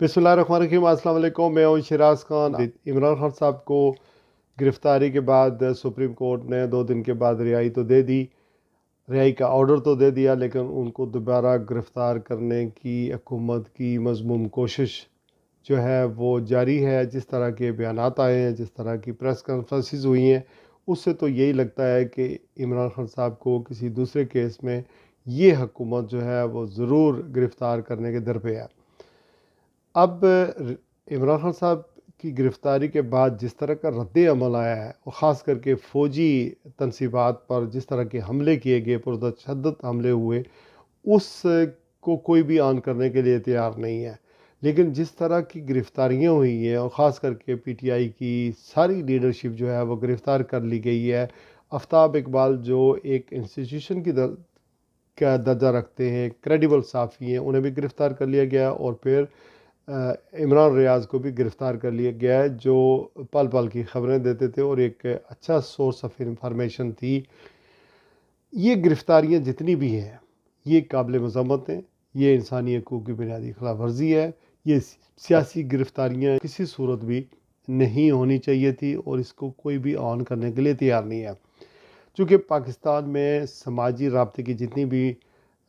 बिस्मिल्लाहिर्रहमानिर्रहीम। अस्सलाम वालेकुम। मैं हूं शिराज खान। इमरान खान साहब को गिरफ्तारी के बाद सुप्रीम कोर्ट ने 2 दिन के बाद रिहाई तो दे दी, रिहाई का ऑर्डर तो दे दिया, लेकिन उनको दोबारा गिरफ़्तार करने की हुकूमत की मज़मूम कोशिश जो है वो जारी है। जिस तरह के बयानात आए हैं, जिस तरह की प्रेस कॉन्फ्रेंसेस हुई हैं, उससे तो यही लगता है कि इमरान खान साहब को किसी दूसरे केस में ये हुकूमत जो है वो ज़रूर गिरफ़्तार करने के दर पे है। अब इमरान खान साहब की गिरफ़्तारी के बाद जिस तरह का रद्द अमल आया है, और ख़ास करके फ़ौजी तनसीबात पर जिस तरह के हमले किए गए, पुरतशद्दुद हमले हुए, उसको कोई भी ऑन करने के लिए तैयार नहीं है। लेकिन जिस तरह की गिरफ़्तारियाँ हुई हैं, और ख़ास करके पीटीआई की सारी लीडरशिप जो है वो गिरफ़्तार कर ली गई है। आफ्ताब इकबाल जो एक इंस्टीट्यूशन की का दर्जा रखते हैं, क्रेडिबल साफ़ी हैं, उन्हें भी गिरफ़्तार कर लिया गया। और फिर इमरान रियाज़ को भी गिरफ़्तार कर लिया गया है, जो पल पल की ख़बरें देते थे और एक अच्छा सोर्स ऑफ इंफॉर्मेशन थी। ये गिरफ़्तारियाँ जितनी भी हैं, ये काबिल मज़म्मत हैं। ये इंसानी हकूक़ की बुनियादी खिलाफ़ वर्जी है। ये सियासी गिरफ़्तारियाँ किसी सूरत भी नहीं होनी चाहिए थी, और इसको कोई भी ऑन करने के लिए तैयार नहीं है। चूँकि पाकिस्तान में समाजी राब्ते की जितनी भी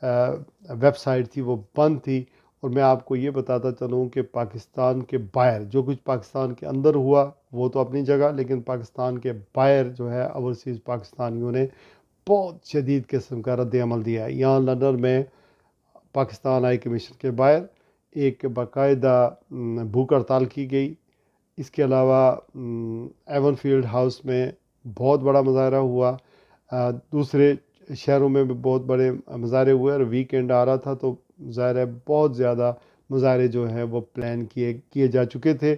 वेबसाइट थी वो बंद थी। और मैं आपको ये बताता चलूँ कि पाकिस्तान के बाहर जो कुछ पाकिस्तान के अंदर हुआ वो तो अपनी जगह, लेकिन पाकिस्तान के बाहर जो है ओवरसीज़ पाकिस्तानियों ने बहुत शदीद किस्म का रद्द अमल दिया है। यहाँ लंदन में पाकिस्तान हाई कमीशन के बाहर एक बाकायदा भूख हड़ताल की गई। इसके अलावा एवन फील्ड हाउस में बहुत बड़ा मुजाहरा हुआ। दूसरे शहरों में भी बहुत बड़े मुजाहरे हुए, और वीकेंड आ रहा था तो ज़ाहिर है बहुत ज़्यादा मुजाहरे जो हैं वो प्लान किए जा चुके थे।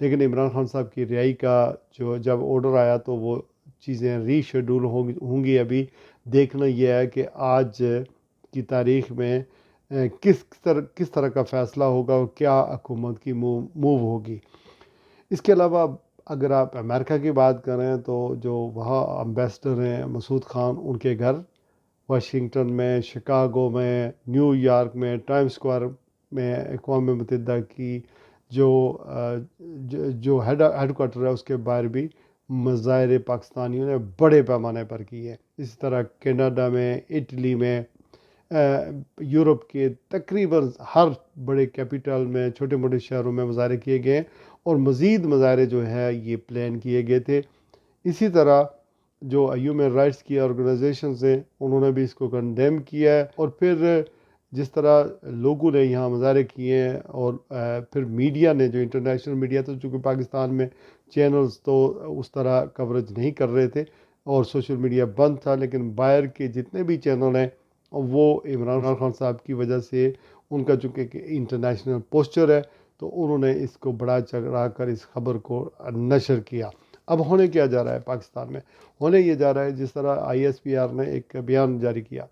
लेकिन इमरान खान साहब की रिहाई का जो जब ऑर्डर आया तो वो चीज़ें रीशेड्यूल होंगी। अभी देखना यह है कि आज की तारीख़ में किस तरह का फ़ैसला होगा और क्या हुकूमत की मूव होगी। इसके अलावा अगर आप अमेरिका की बात करें तो जो वहाँ एम्बेसडर हैं मसूद खान, उनके घर वाशिंगटन में, शिकागो में, न्यूयॉर्क में, टाइम्स स्क्वायर में अक़वाम मुत्तहिदा की जो हेडक्वार्टर है उसके बाहर भी मुज़ाहरे पाकिस्तानियों ने बड़े पैमाने पर किए। इसी तरह कनाडा में, इटली में, यूरोप के तकरीबन हर बड़े कैपिटल में, छोटे मोटे शहरों में मुज़ाहरे किए गए, और मज़ीद मुज़ाहरे जो है ये प्लान किए गए थे। इसी तरह जो ह्यूमन राइट्स की ऑर्गेनाइजेशंस हैं उन्होंने भी इसको कंडेम किया है। और फिर जिस तरह लोगों ने यहाँ मुज़ाहरे किए हैं, और फिर मीडिया ने, जो इंटरनेशनल मीडिया, तो चूँकि पाकिस्तान में चैनल्स तो उस तरह कवरेज नहीं कर रहे थे और सोशल मीडिया बंद था, लेकिन बाहर के जितने भी चैनल हैं वो इमरान खान साहब की वजह से, उनका चूँकि इंटरनेशनल पोस्चर है, तो उन्होंने इसको बढ़ा चढ़ा कर इस खबर को नशर किया। अब होने क्या जा रहा है पाकिस्तान में? होने ये जा रहा है, जिस तरह ISPR ने एक बयान जारी किया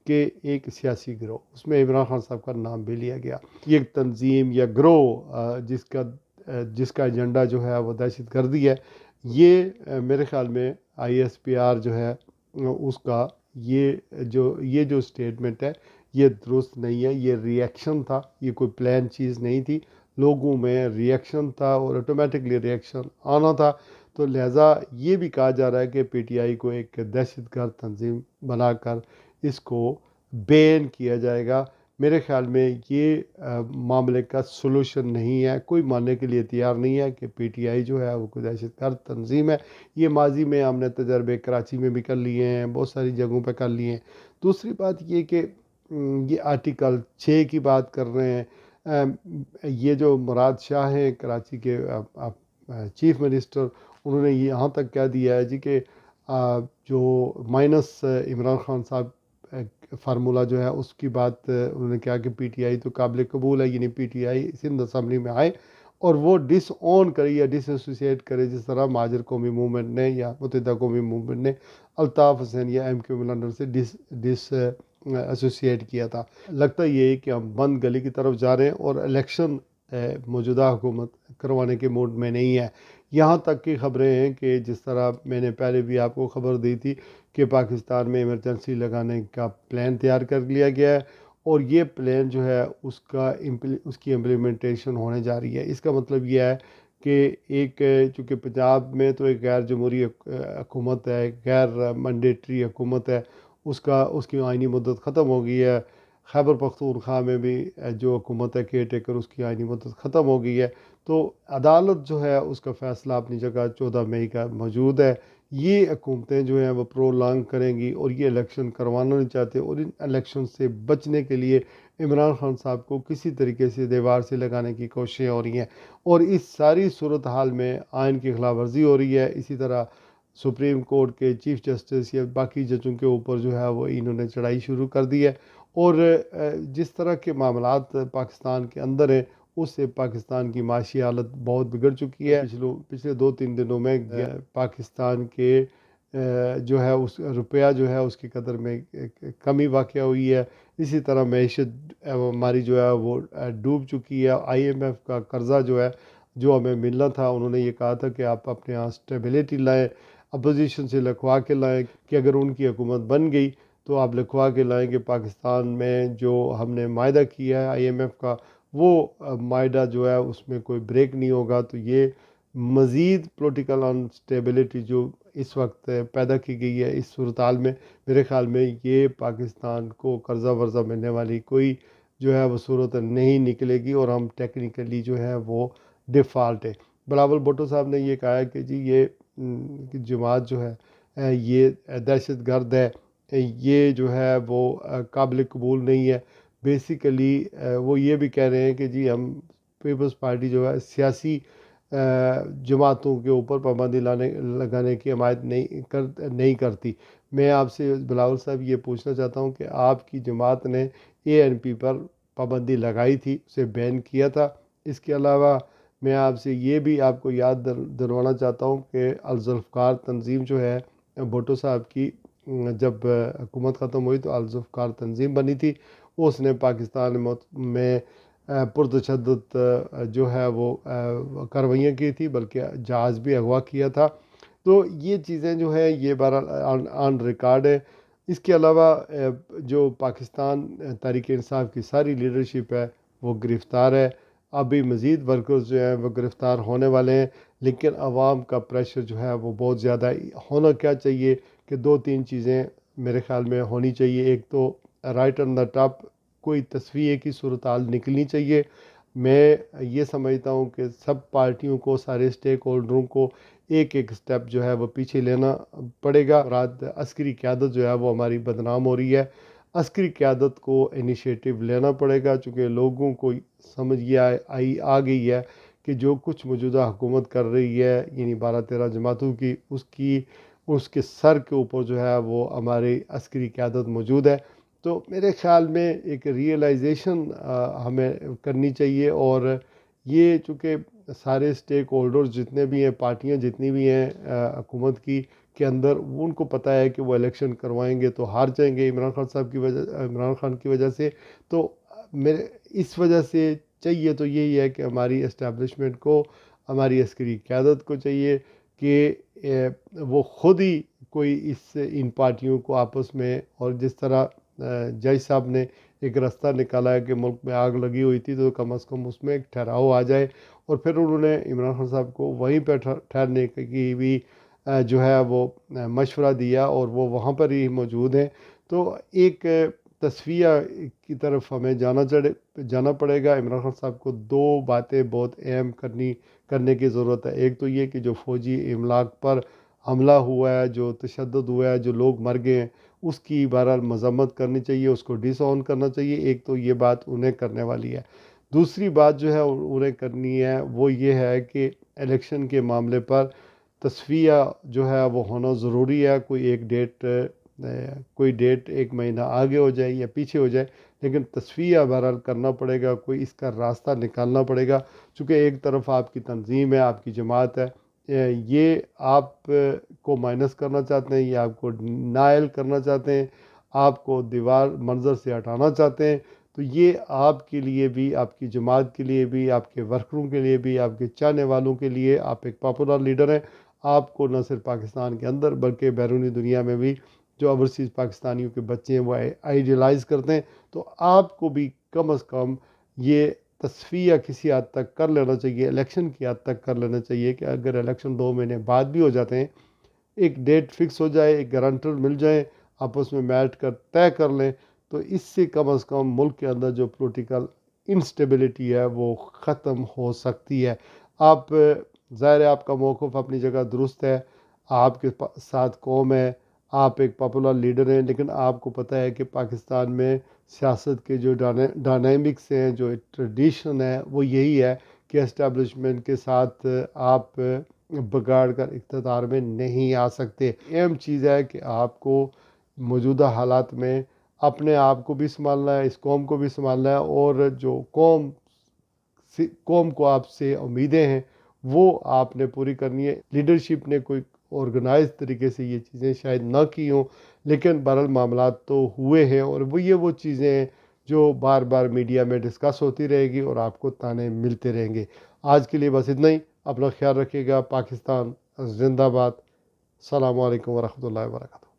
कि एक सियासी गिरोह, उसमें इमरान खान साहब का नाम भी लिया गया। ये एक तंजीम या गिरोह जिसका एजेंडा जो है वो दहशत गर्दी है। ये मेरे ख़्याल में ISPR जो है उसका ये जो स्टेटमेंट है ये दुरुस्त नहीं है। ये रिएक्शन था, ये कोई प्लान चीज़ नहीं थी। लोगों में रिएक्शन था और ऑटोमेटिकली रिएक्शन आना था। तो लिहाजा ये भी कहा जा रहा है कि PTI को एक दहशतगर्द तंजीम बनाकर इसको बैन किया जाएगा। मेरे ख़्याल में ये मामले का सलूशन नहीं है। कोई मानने के लिए तैयार नहीं है कि PTI जो है वो कोई दहशतगर्द तंजीम है। ये माजी में हमने तजर्बे कराची में भी कर लिए हैं, बहुत सारी जगहों पर कर लिए हैं। दूसरी बात ये कि ये आर्टिकल 6 की बात कर रहे हैं। ये जो मुराद शाह हैं कराची के चीफ मिनिस्टर, उन्होंने यहाँ तक कह दिया है जी कि जो माइनस इमरान खान साहब फार्मूला जो है उसकी बात उन्होंने कहा कि PTI तो काबिल कबूल है, यानी PTI सिंध असम्बली में आए और वो डिसऑन करे या डिसोसिएट करे, जिस तरह महाजर कौमी मूवमेंट ने या मुत्तहिदा कौमी मूवमेंट ने अल्ताफ़ हुसैन या MQ लंदन से डिस एसोसिएट किया था। लगता ये है कि हम बंद गली की तरफ जा रहे हैं और इलेक्शन मौजूदा हुकूमत करवाने के मूड में नहीं है। यहाँ तक की ख़बरें हैं कि जिस तरह मैंने पहले भी आपको ख़बर दी थी कि पाकिस्तान में इमरजेंसी लगाने का प्लान तैयार कर लिया गया है, और ये प्लान जो है उसकी इम्प्लीमेंटेशन होने जा रही है। इसका मतलब ये है कि एक चूँकि पंजाब में तो एक गैर जमहूरी हुकूमत है, गैर मैंडेटरी हुकूमत है, उसकी आइनी मुद्दत ख़त्म हो गई है। खैबर पख्तूनख्वा में भी जो हुकूमत है केयर टेकर, उसकी आइनी मुद्दत ख़त्म हो गई है। तो अदालत जो है उसका फ़ैसला अपनी जगह 14 मई का मौजूद है। ये हुकूमतें जो हैं वो प्रोलॉन्ग करेंगी और ये इलेक्शन करवाना नहीं चाहते, और इन इलेक्शन से बचने के लिए इमरान खान साहब को किसी तरीके से दीवार से लगाने की कोशिशें हो रही हैं। और इस सारी सूरत हाल में आइन की खिलाफ वर्जी हो रही है। इसी तरह सुप्रीम कोर्ट के चीफ जस्टिस या बाकी जजों के ऊपर जो है वो इन्होंने चढ़ाई शुरू कर दी है। और जिस तरह के मामलात पाकिस्तान के अंदर हैं, उससे पाकिस्तान की माशी हालत बहुत बिगड़ चुकी है। पिछले 2-3 दिनों में पाकिस्तान के जो है उस रुपया जो है उसकी कदर में कमी वाक़या हुई है। इसी तरह मैशत हमारी जो है वो डूब चुकी है। IMF का कर्ज़ा जो है, जो हमें मिलना था, उन्होंने ये कहा था कि आप अपने यहाँ स्टेबिलिटी लाएँ, अपोजिशन से लिखवा के लाएँ कि अगर उनकी हुकूमत बन गई तो आप लिखवा के लाएँ कि पाकिस्तान में जो हमने मायदा किया है IMF का, वो मायदा जो है उसमें कोई ब्रेक नहीं होगा। तो ये मज़ीद पॉलिटिकल अनस्टेबिलिटी जो इस वक्त पैदा की गई है इस सूरत में, मेरे ख़्याल में ये पाकिस्तान को कर्ज़ा वर्ज़ा मिलने वाली कोई जो है वो सूरत नहीं निकलेगी, और हम टेक्निकली जो है वो डिफ़ॉल्ट है। बिलावल भुट्टो साहब ने ये कहा है कि जी ये कि जमात जो है ये दहशत गर्द है, ये जो है वो काबिल कबूल नहीं है। बेसिकली वो ये भी कह रहे हैं कि जी हम पीपल्स पार्टी जो है सियासी जमातों के ऊपर पाबंदी लगाने की हमायत नहीं करती। मैं आपसे बिलावल साहब ये पूछना चाहता हूँ कि आपकी जमात ने ANP पर पाबंदी लगाई थी, उसे बैन किया था। इसके अलावा मैं आपसे ये भी आपको याद दिलवाना चाहता हूँ कि अल-ज़ुल्फ़िकार तंजीम जो है भुट्टो साहब की, जब हुकूमत ख़त्म हुई तो अल-ज़ुल्फ़िकार तंजीम बनी थी। उसने पाकिस्तान में पुरतशद्दुद जो है वो कार्रवाइयाँ की थी, बल्कि जहाज़ भी अगवा किया था। तो ये चीज़ें जो है ये बहरहाल ऑन रिकॉर्ड है। इसके अलावा जो पाकिस्तान तहरीक इंसाफ की सारी लीडरशिप है वो गिरफ़्तार है। अभी मज़ीद वर्कर्स जो हैं वो गिरफ़्तार होने वाले हैं, लेकिन आवाम का प्रेशर जो है वो बहुत ज़्यादा होना क्या चाहिए कि 2-3 चीज़ें मेरे ख़्याल में होनी चाहिए। एक तो राइट ऑन द टॉप कोई तस्वीर की सूरत हाल निकलनी चाहिए। मैं ये समझता हूँ कि सब पार्टियों को, सारे स्टेक होल्डरों को एक एक स्टेप जो है वो पीछे लेना पड़ेगा। रात अस्करी क़यादत जो है वो हमारी बदनाम हो रही है। अस्करी क़यादत को इनिशिएटिव लेना पड़ेगा, चूँकि लोगों को समझ ये आ गई है कि जो कुछ मौजूदा हुकूमत कर रही है, यानी 12-13 जमातों की, उसके सर के ऊपर जो है वो हमारी अस्करी क़यादत मौजूद है। तो मेरे ख़्याल में एक रियलाइजेशन हमें करनी चाहिए। और ये चूँकि सारे स्टेक होल्डर्स जितने भी हैं, पार्टियां जितनी भी हैं हुकूमत की के अंदर, वो उनको पता है कि वो इलेक्शन करवाएंगे तो हार जाएंगे इमरान खान की वजह से। तो मेरे इस वजह से चाहिए तो यही है कि हमारी इस्टेब्लिशमेंट को, हमारी अस्करी क़यादत को चाहिए कि वो ख़ुद ही कोई इन पार्टियों को आपस में, और जिस तरह जज साहब ने एक रास्ता निकाला है कि मुल्क में आग लगी हुई थी तो कम अज़ कम उसमें एक ठहराव आ जाए, और फिर उन्होंने इमरान खान साहब को वहीं पर ठहरने की भी जो है वो मशवरा दिया, और वो वहाँ पर ही मौजूद हैं। तो एक तस्वीर की तरफ हमें जाना पड़ेगा। इमरान खान साहब को दो बातें बहुत अहम करने की ज़रूरत है। एक तो ये कि जो फ़ौजी इमलाक पर हमला हुआ है, जो तशद्दुद हुआ है, जो लोग मर गए हैं, उसकी बहरहाल मज़म्मत करनी चाहिए, उसको डिसऑन करना चाहिए। एक तो ये बात उन्हें करने वाली है। दूसरी बात जो है उन्हें करनी है वो ये है कि इलेक्शन के मामले पर तस्वीर जो है वो होना ज़रूरी है। कोई डेट 1 महीना आगे हो जाए या पीछे हो जाए, लेकिन तस्वीर बहरहाल करना पड़ेगा, कोई इसका रास्ता निकालना पड़ेगा। चूँकि एक तरफ आपकी तंजीम है, आपकी जमात है, ये आप को माइनस करना चाहते हैं, ये आपको नायल करना चाहते हैं, आपको दीवार मंजर से हटाना चाहते हैं। तो ये आपके लिए भी, आपकी जमात के लिए भी, आपके वर्करों के लिए भी, आपके चाहने वालों के लिए, आप एक पॉपुलर लीडर हैं। आपको न सिर्फ पाकिस्तान के अंदर बल्कि बैरूनी दुनिया में भी जो ओवरसीज़ पाकिस्तानियों के बच्चे हैं वो आइडियलाइज़ करते हैं। तो आपको भी कम अज़ कम ये तस्फ़िया किसी हद तक कर लेना चाहिए, इलेक्शन की हद तक कर लेना चाहिए कि अगर इलेक्शन 2 महीने बाद भी हो जाते हैं, एक डेट फिक्स हो जाए, एक गारंटर मिल जाए, आपस में बैठ कर तय कर लें, तो इससे कम अज़ कम मुल्क के अंदर जो पॉलिटिकल इंस्टेबिलिटी है वो ख़त्म हो सकती है। आप ज़ाहिर है आपका मौक़िफ़ अपनी जगह दुरुस्त है, आपके साथ कौम है, आप एक पॉपुलर लीडर हैं, लेकिन आपको पता है कि पाकिस्तान में सियासत के जो डायनामिक्स हैं, जो ट्रेडिशन है, वो यही है कि एस्टेब्लिशमेंट के साथ आप बिगाड़ कर इक़्तिदार में नहीं आ सकते। अहम चीज़ है कि आपको मौजूदा हालात में अपने आप को भी सँभालना है, इस कौम को भी सँभालना है, और जो कौम को आपसे उम्मीदें हैं वो आपने पूरी करनी है। लीडरशिप ने कोई ऑर्गेनाइज तरीके से ये चीज़ें शायद ना की हों, लेकिन बहरहाल मामलात तो हुए हैं, और वो चीज़ें हैं जो बार बार मीडिया में डिस्कस होती रहेगी और आपको ताने मिलते रहेंगे। आज के लिए बस इतना ही। अपना ख्याल रखिएगा। पाकिस्तान जिंदाबाद। अस्सलामु अलैकुम वरहमतुल्लाहि वबरकातुहू।